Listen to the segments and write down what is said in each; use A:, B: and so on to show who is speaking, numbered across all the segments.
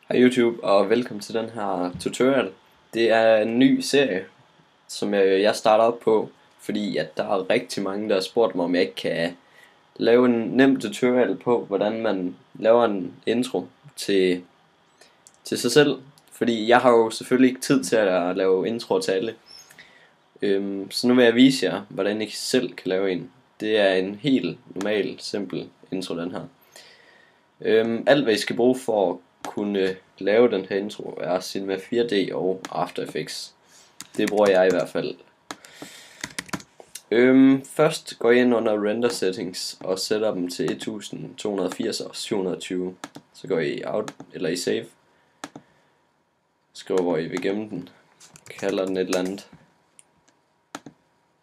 A: Hej YouTube, og velkommen til den her tutorial. Det er en ny serie, som jeg starter op på, fordi at der er rigtig mange, der har spurgt mig, om jeg ikke kan lave en nem tutorial på, hvordan man laver en intro til sig selv. Fordi jeg har jo selvfølgelig ikke tid til at lave introer til alle. Så nu vil jeg vise jer, hvordan I selv kan lave en. Det er en helt normal, simpel intro, den her. Alt hvad I skal bruge for at kunne lave den her intro er Cinema 4D og After Effects. Det bruger jeg i hvert fald. Først går I ind under Render Settings og sætter dem til 1280 og 720. Så går I out, eller i Save. Skriver hvor I vil gemme den. Kalder den et eller andet.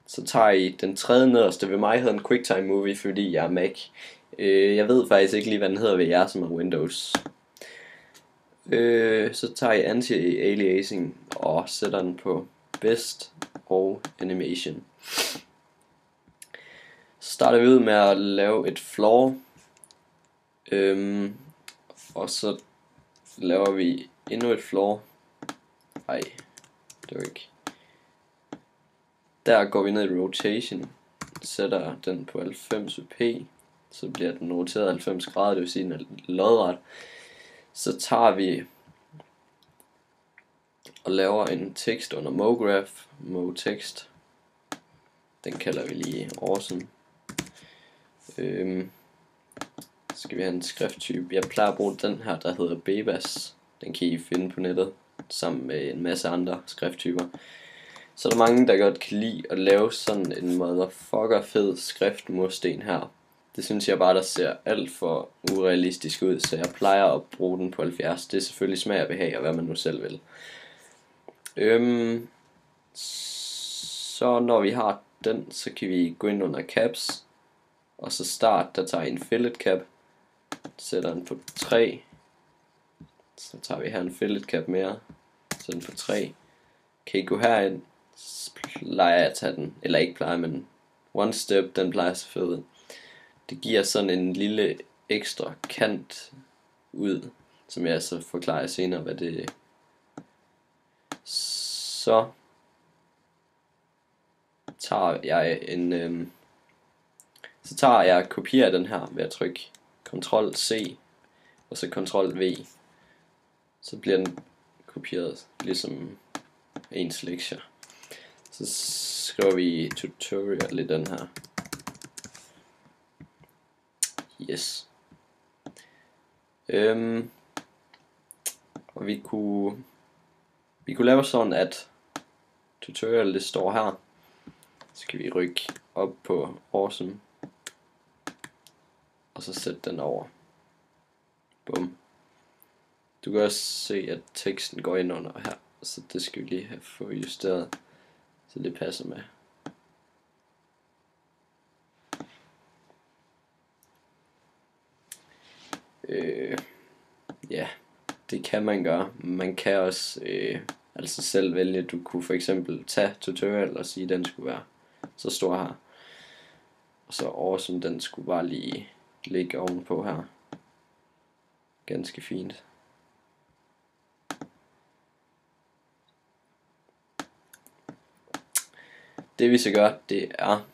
A: Så tager I den tredje nederste. Ved mig hedder den QuickTime Movie, fordi jeg er Mac. Jeg ved faktisk ikke lige, hvad den hedder ved jer, som er Windows. Så tager I Anti-Aliasing og sætter den på Best og Animation. Så starter vi ud med at lave et floor. Og så laver vi endnu et floor. Ej, det var ikke. Der går vi ned i Rotation. Sætter den på 90p. Så bliver den roteret 90 grader, det vil sige den er lodret. Så tager vi og laver en tekst under MoGraph, MoText. Den kalder vi lige Awesome. Skal vi have en skrifttype. Jeg plejer at bruge den her, der hedder Bebas. Den kan I finde på nettet, sammen med en masse andre skrifttyper. Så er der mange, der godt kan lide at lave sådan en motherfucker fed skriftmursten her. Det synes jeg bare, der ser alt for urealistisk ud, så jeg plejer at bruge den på 70. Det er selvfølgelig smag og behag, og hvad man nu selv vil. Så når vi har den, så kan vi gå ind under Caps, og så start, der tager I en Fillet Cap, sætter den på 3. Så tager vi her en Fillet Cap mere, sætter den på 3. Kan I gå herind, så plejer jeg at tage den, eller ikke plejer, men One Step, den plejer så fed ud. Det giver sådan en lille ekstra kant ud, som jeg så forklarer senere, hvad det er. Så tager jeg og kopierer den her ved at trykke Ctrl C og så Ctrl V. Så bliver den kopieret ligesom ens lektier. Så skriver vi tutorial i den her. Yes. Og vi kunne lave sådan, at tutorial det står her. Så kan vi rykke op på Awesome og så sætte den over. Bum. Du kan også se, at teksten går ind under her, så det skal vi lige have få justeret, så det passer med. Ja, det kan man gøre. Man kan også altså selv vælge. Du kunne for eksempel tage tutorial og sige, at den skulle være så stor her. Og så Awesome, den skulle bare lige ligge ovenpå her. Ganske fint. Det vi så gør, det er,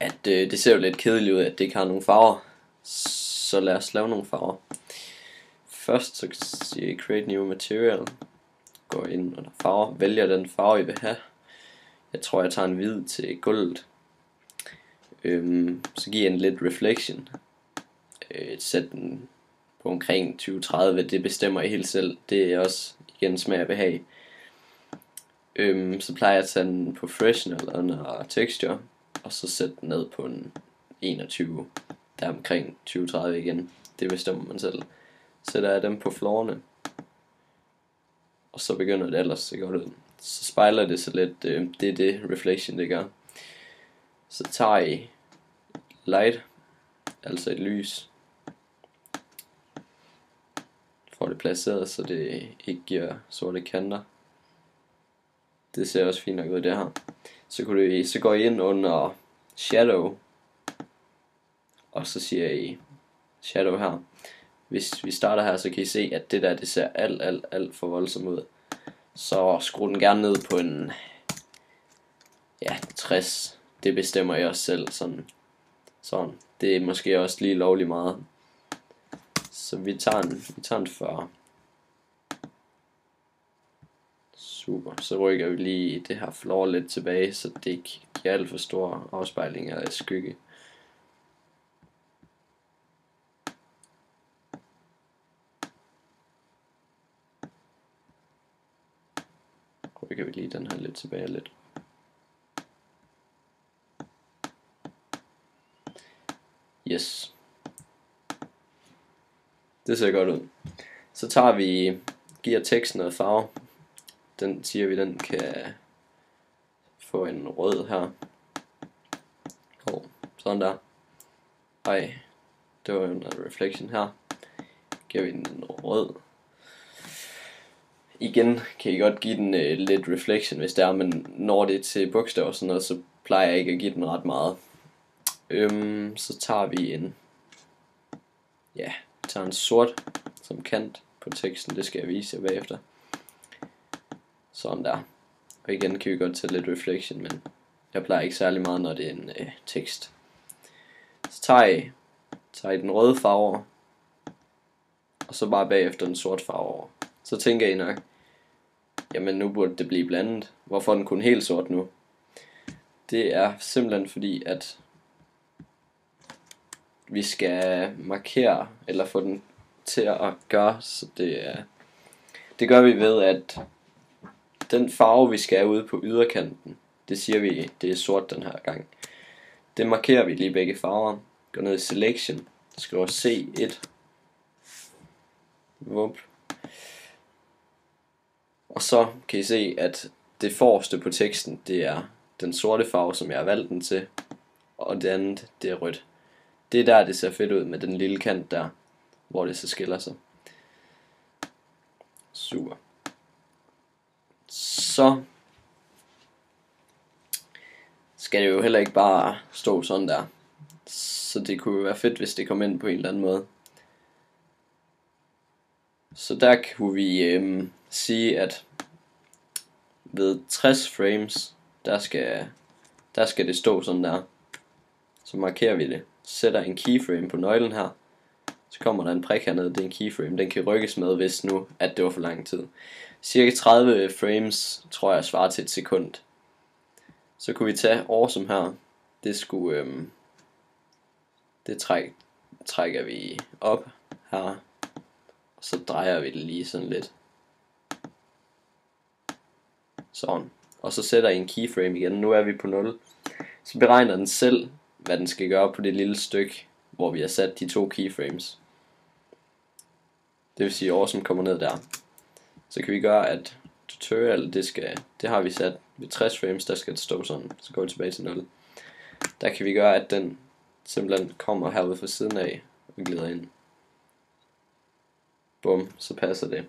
A: at det ser jo lidt kedeligt ud, at det ikke har nogen farver. Så lad os lave nogle farver. Først så siger jeg Create New Material. Går ind under farver. Vælger den farve I vil have. Jeg tror jeg tager en hvid til gulvet. Så giver jeg en lidt reflection. Sæt den på omkring 20-30. Det bestemmer I helt selv. Det er også igen smag og behag. Så plejer jeg at tage den på Freshen under Texture. Og så sætte den ned på en 21. Der omkring 20-30 igen. Det bestemmer man selv. Sætter jeg dem på floorene. Og så begynder det ellers at se godt ud. Så spejler det så lidt. Det er det reflection det gør. Så tager I light. Altså et lys. Får det placeret, så det ikke giver sorte kanter. Det ser også fint nok ud det her. Så går I ind under shadow. Og så siger I shadow her. hvis vi starter her, så kan I se, at det der, det ser alt for voldsomt ud. Så skru den gerne ned på en 60. Det bestemmer jeg også selv. Sådan. Det er måske også lige lovligt meget. Så vi tager en 40. Super. Så rykker vi lige det her floor lidt tilbage, så det ikke giver alt for store afspejlinger af skygge. Rykker vi lige den her lidt tilbage lidt. Yes. Det ser godt ud. Så giver teksten noget farve. Den siger vi, den kan få en rød her. Sådan der. Ej, det var jo en reflection her. Giver vi den en rød. Igen kan I godt give den lidt reflection, hvis det er, men når det er til bogstaver og sådan noget, så plejer jeg ikke at give den ret meget. Så tager vi en sort som kant på teksten. Det skal jeg vise jer bagefter. Sådan der. Og igen kan vi godt tage lidt reflection, men jeg plejer ikke særlig meget, når det er en tekst. Så tager I den røde farve over, og så bare bagefter den sort farve over. Så tænker I nok, jamen nu burde det blive blandet. Hvorfor er den kun helt sort nu? Det er simpelthen fordi, at vi skal markere, eller få den til at gøre, så det gør vi ved, at den farve vi skal have ude på yderkanten, det siger vi, det er sort den her gang. Det markerer vi lige begge farver. Går ned i selection, skriver C1. Vup. Og så kan I se, at det forreste på teksten, det er den sorte farve, som jeg har valgt den til. Og det andet, det er rødt. Det er der, det ser fedt ud med den lille kant der, hvor det så skiller sig. Super. Så skal det jo heller ikke bare stå sådan der. Så det kunne jo være fedt, hvis det kom ind på en eller anden måde. Så der kunne vi sige, at ved 60 frames, der skal det stå sådan der. Så markerer vi det. Sætter en keyframe på nøglen her. Så kommer der en prik hernede, det er en keyframe. Den kan rykkes med, hvis nu, at det var for lang tid. Cirka 30 frames, tror jeg, svarer til et sekund. Så kunne vi tage awesome her. Det skulle, trækker vi op her. Og så drejer vi det lige sådan lidt. Sådan. Og så sætter I en keyframe igen. Nu er vi på 0. Så beregner den selv, hvad den skal gøre på det lille stykke, hvor vi har sat de 2 keyframes. Det vil sige, at awesome kommer ned der. Så kan vi gøre, at tutorial, det har vi sat ved 60 frames, der skal det stå sådan. Så går vi tilbage til 0. Der kan vi gøre, at den simpelthen kommer herude fra siden af og glider ind. Bum, så passer det.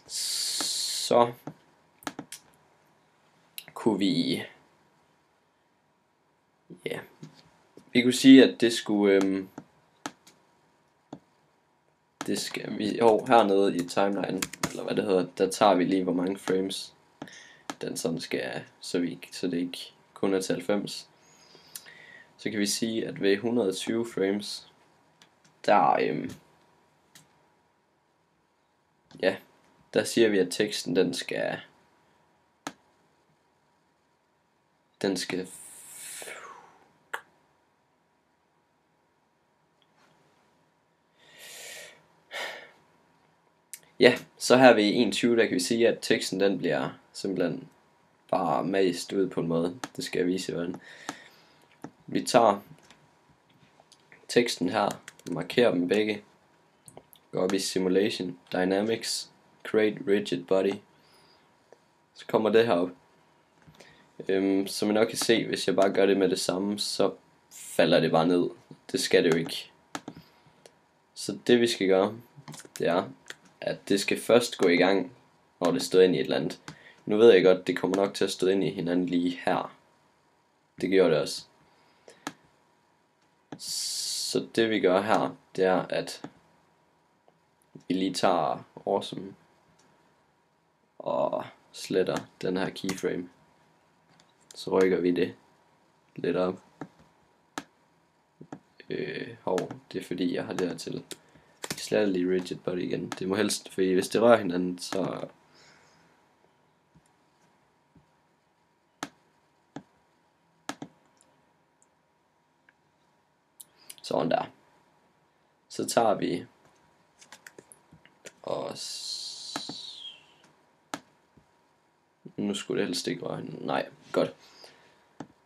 A: Så kunne vi vi kunne sige, at det skulle det skal vi hernede i timeline, eller hvad det hedder, der tager vi lige hvor mange frames den sådan skal, så det ikke kun er til 90. Så kan vi sige, at ved 120 frames der siger vi, at teksten den skal så her ved 21, der kan vi sige, at teksten den bliver simpelthen bare mast ud på en måde. Det skal jeg vise hvordan. Vi tager teksten her, markerer dem begge, går op i Simulation, Dynamics, Create Rigid Body. Så kommer det her op. Som I nok kan se, hvis jeg bare gør det med det samme, så falder det bare ned. Det skal det jo ikke. Så det vi skal gøre, det er, at det skal først gå i gang, når det støder ind i et eller andet. Nu ved jeg godt, det kommer nok til at støde ind i hinanden lige her. Det gjorde det også. Så det vi gør her, det er, at vi lige tager awesome og sletter den her keyframe. Så rykker vi det lidt op. Det er fordi jeg har det her til. Vi sletter lige rigid body igen. Det må helst, fordi hvis det rører hinanden, så sådan der. Så tager vi og nu skulle det helst ikke røre hinanden. Nej, godt.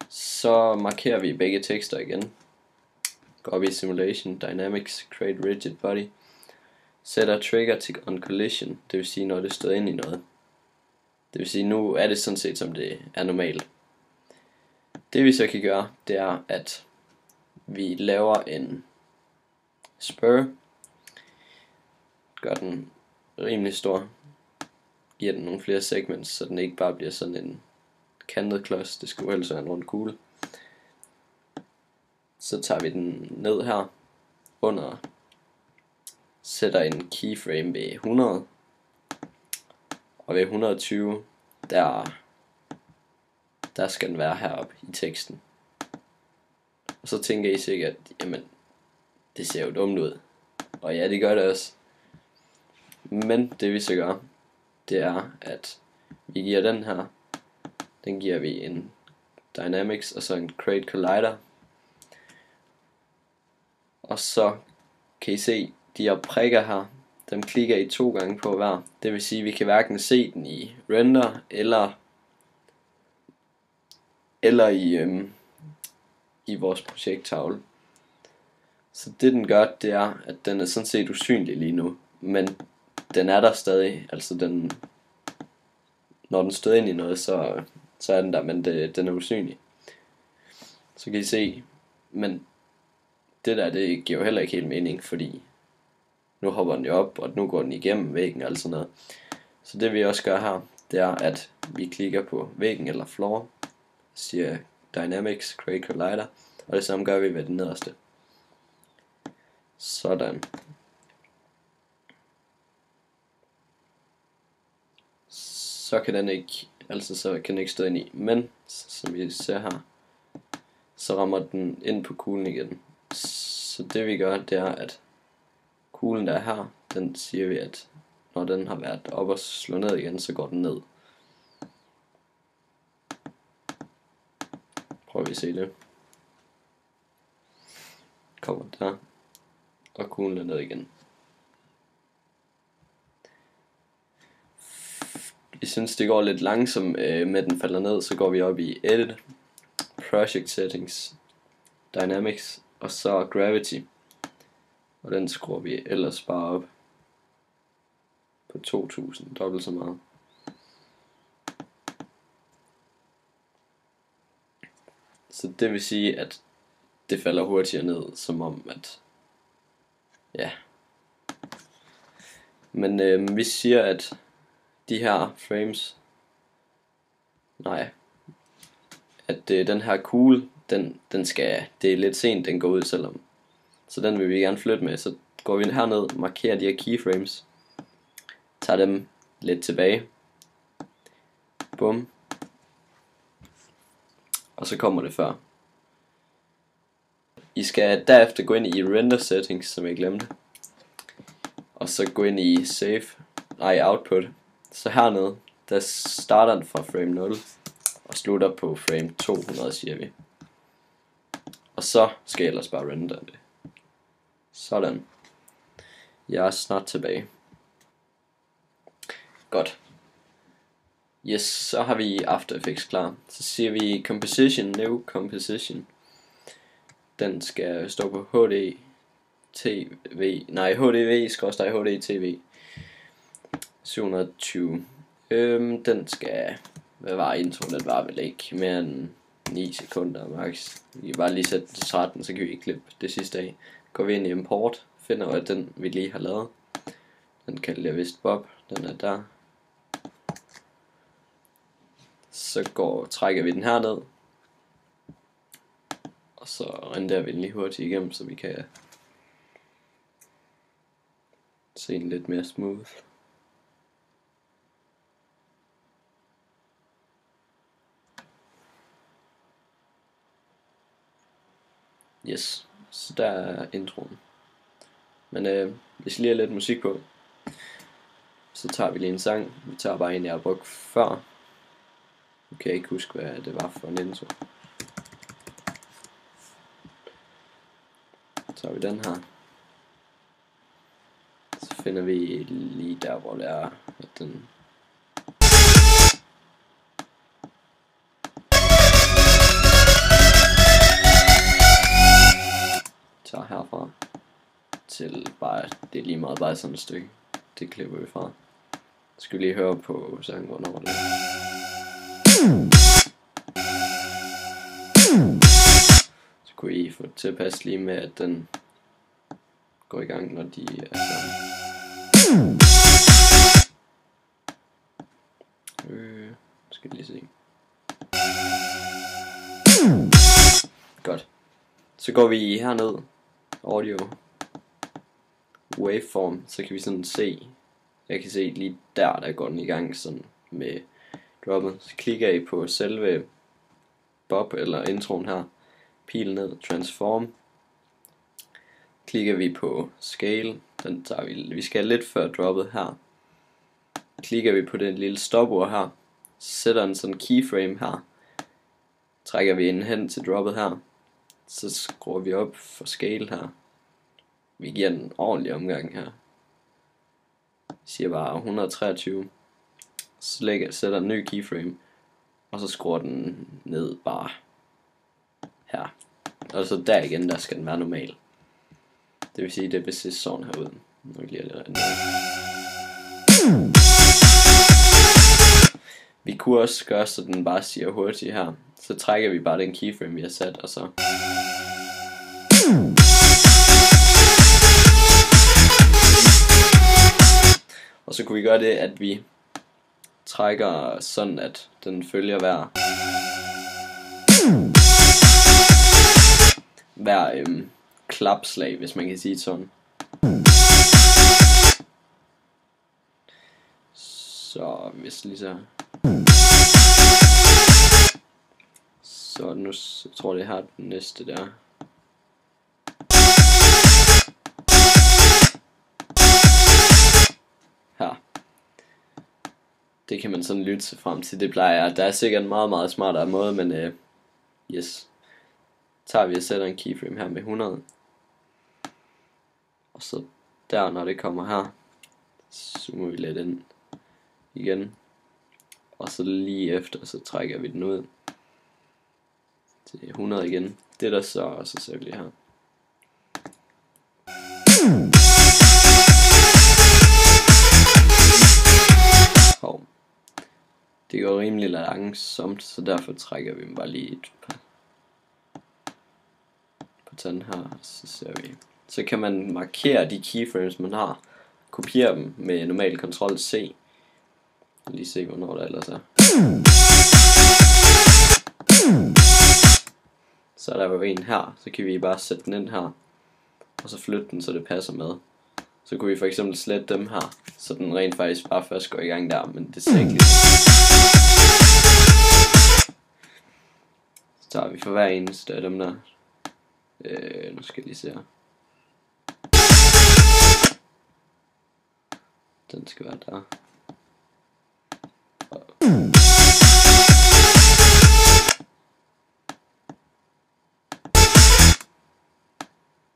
A: Så markerer vi begge tekster igen. Går op i Simulation, Dynamics, Create Rigid Body. Sætter trigger til on collision, det vil sige når det støder ind i noget. Det vil sige nu er det sådan set som det er normalt. Det vi så kan gøre, det er at vi laver en spur. Gør den rimelig stor. Giver den nogle flere segments, så den ikke bare bliver sådan en kantet klods. Det skal jo helst være en rund kugle. Så tager vi den ned her under, sætter en keyframe ved 100, og ved 120, der skal den være heroppe i teksten. Og så tænker I sikkert, jamen, det ser jo dumt ud. Og ja, det gør det også. Men det vi så gør, det er, at vi giver den giver vi en Dynamics, og så en Create Collider. Og så kan I se, de her prikker her, dem klikker I 2 gange på hver. Det vil sige, at vi kan hverken se den i render, eller i vores projekttavle. Så det den gør, det er, at den er sådan set usynlig lige nu. Men den er der stadig. Altså når den støder ind i noget, så er den der, men den er usynlig. Så kan I se, men det der, det giver jo heller ikke helt mening, fordi nu hopper den jo op, og nu går den igennem væggen og sådan noget. Så det vi også gør her, det er, at vi klikker på væggen eller floor, siger Dynamics, Create Collider, og det samme gør vi ved den nederste. Sådan. Så kan den ikke stå ind i, men som vi ser her, så rammer den ind på kuglen igen. Så det vi gør, det er, at kuglen der er her, den siger vi, at når den har været op og slå ned igen, så går den ned. Prøver vi at se det. Kommer der, og kuglen er ned igen. Vi synes det går lidt langsomt med den falder ned, så går vi op i Edit, Project Settings, Dynamics, og så Gravity. Og den skruer vi ellers bare op på 2000, dobbelt så meget. Så det vil sige, at det falder hurtigere ned, som om at, ja. Men vi siger, at de her frames, at den her kugle, den skal, det er lidt sent, den går ud selvom. Så den vil vi gerne flytte med, så går vi herned, markerer de her keyframes, tager dem lidt tilbage, bum, og så kommer det før. I skal derefter gå ind i render settings, som jeg glemte, og så gå ind i output. Så hernede, der starter den fra frame 0 og slutter på frame 200, siger vi. Og så skal jeg ellers bare render det. Sådan. Jeg er snart tilbage. Godt. Yes, så har vi After Effects klar. Så siger vi Composition, New Composition. Den skal stå på HDV/HDTV 720. Den skal, hvad var introen? Den var vel ikke mere end 9 sekunder max. Vi kan bare lige sætte den til 13, så kan vi klippe det sidste af. Går vi ind i import, finder vi den vi lige har lavet. Den kalder jeg vist Bob, den er der. Så trækker vi den her ned, og så renderer vi den lige hurtigt igennem, så vi kan Se en lidt mere smooth. Yes, så der er introen. Men hvis lige er lidt musik på, så tager vi lige en sang. Vi tager bare en, jeg har brugt før. Nu kan jeg ikke huske, hvad det var for en intro. Så tager vi den her. Så finder vi lige der, hvor det er, at den... tager herfra til bare, det er lige meget bare sådan et stykke. Det klipper vi fra. Så skal vi lige høre på sangen, hvornår det er. Så kunne I få tilpas lige med, at den går i gang, når de er sammen. Skal lige se. Godt. Så går vi herned. Audio. Waveform. Så kan vi sådan se. Jeg kan se lige der går den i gang sådan med droppet. Så klikker I på selve bob eller introen her. Pil ned. Transform. Klikker vi på scale. Den tager vi skal lidt før droppet her. Klikker vi på den lille stopord her. Sætter en sådan keyframe her. Trækker vi den hen til droppet her. Så skruer vi op for scale her. Vi giver den en ordentlig omgang her. Jeg siger bare 123. Så sætter en ny keyframe. Og så skruer den ned bare her. Og så der igen, der skal den være normal. Det vil sige, det vil se sådan her ud. Nu bliver det lidt. Vi kunne også gøre, så den bare siger hurtigt her. Så trækker vi bare den keyframe, vi har sat, og så... Og så kunne vi gøre det, at vi trækker sådan, at den følger hver klapslag, hvis man kan sige sådan. Så hvis lige så... Så nu tror jeg, det her den næste der. Her. Det kan man sådan lytte sig frem til. Det plejer jeg. Der er sikkert en meget, meget smartere måde, men yes. Tager vi og sætter en keyframe her med 100. Og så der, når det kommer her, zoomer vi lidt ind igen. Og så lige efter, så trækker vi den ud til 100 igen. Det der så, og så ser vi lige her. Hov. Det går rimelig langsomt, så derfor trækker vi dem bare lige et par på den her, så ser vi. Så kan man markere de keyframes man har, kopiere dem med normal Ctrl C. Lige se hvornår der ellers er. Så er der jo en her, så kan vi bare sætte den ind her, og så flytte den, så det passer med. Så kunne vi for eksempel slette dem her, så den rent faktisk bare først går i gang der, men det ser ikke lidt. Så tager vi for hver eneste af dem der. Nu skal jeg lige se her. Den skal være der.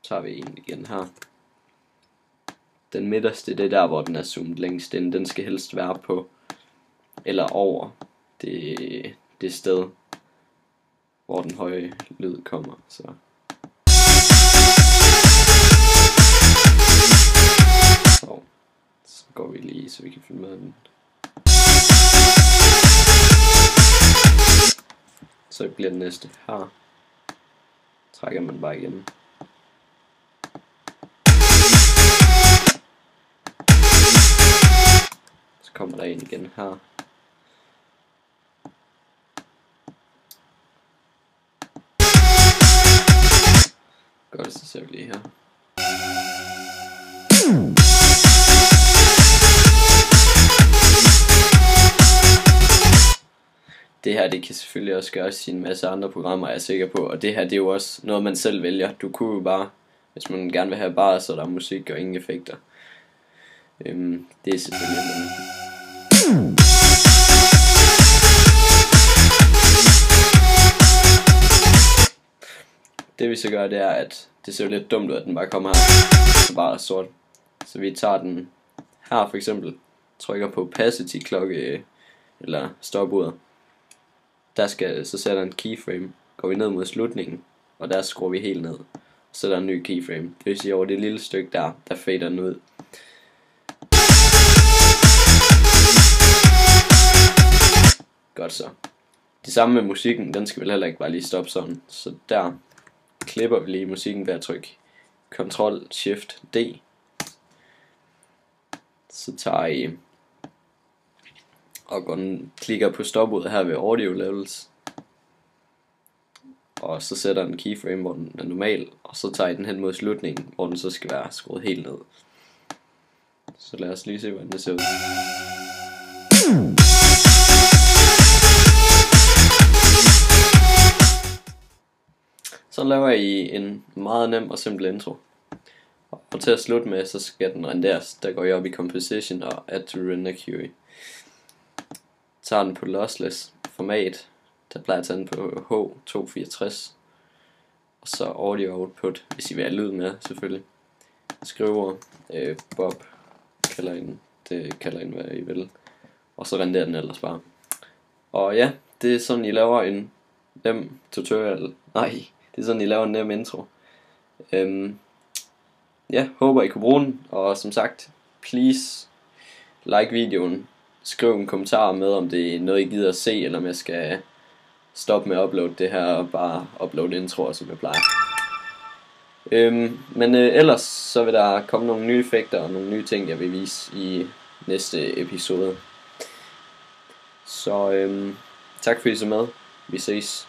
A: Så tager vi en igen her. Den midterste, det er der hvor den er zoomet længst ind. Den skal helst være på eller over det sted hvor den høje lyd kommer. Så går vi lige, så vi kan følge med den. Så bliver den næste her. Trækker man bare igen. Så kommer der en igen her. Godt, så ser vi lige her. det her, det kan selvfølgelig også gøres i en masse andre programmer, er jeg sikker på. Og det her, det er jo også noget, man selv vælger. Du kunne jo bare, hvis man gerne vil have bare, så der er musik og ingen effekter. Det er selvfølgelig det vi så gør, det er, at det ser jo lidt dumt ud, at den bare kommer her, så bare er sort. Så vi tager den her for eksempel, trykker på opacity klokke eller stopuret. Så sætter en keyframe, går vi ned mod slutningen, og der skruer vi helt ned. Så der er en ny keyframe. Det vil sige over det lille stykke der fader den ud. Godt så. Det samme med musikken, den skal vel heller ikke bare lige stoppe sådan. Så der klipper vi lige musikken ved at trykke Ctrl Shift D. Så tager I og klikker på stopuret her ved Audio Levels. Og så sætter den keyframe, hvor den er normal, og så tager I den hen mod slutningen, hvor den så skal være skruet helt ned. Så lad os lige se, hvordan det ser ud. Så laver I en meget nem og simpel intro. Og til at slutte med, så skal den renderes. Der går jeg op i Composition og Add to Render Queue. Tager den på lossless format. Der plejer at tage den på H264. Og så audio output, hvis I vil have lyd med selvfølgelig. Skriver Bob, kalder I hvad I vil. Og så renderer den ellers bare. Og ja, det er sådan I laver en nem tutorial. Nej, det er sådan I laver en nem intro. Ja, håber I kunne bruge den. Og som sagt, please like videoen. Skriv en kommentar med, om det er noget I gider at se, eller om jeg skal stoppe med at uploade det her og bare uploade introer, som jeg plejer. Men ellers så vil der komme nogle nye effekter og nogle nye ting, jeg vil vise i næste episode. Så tak fordi I så med. Vi ses.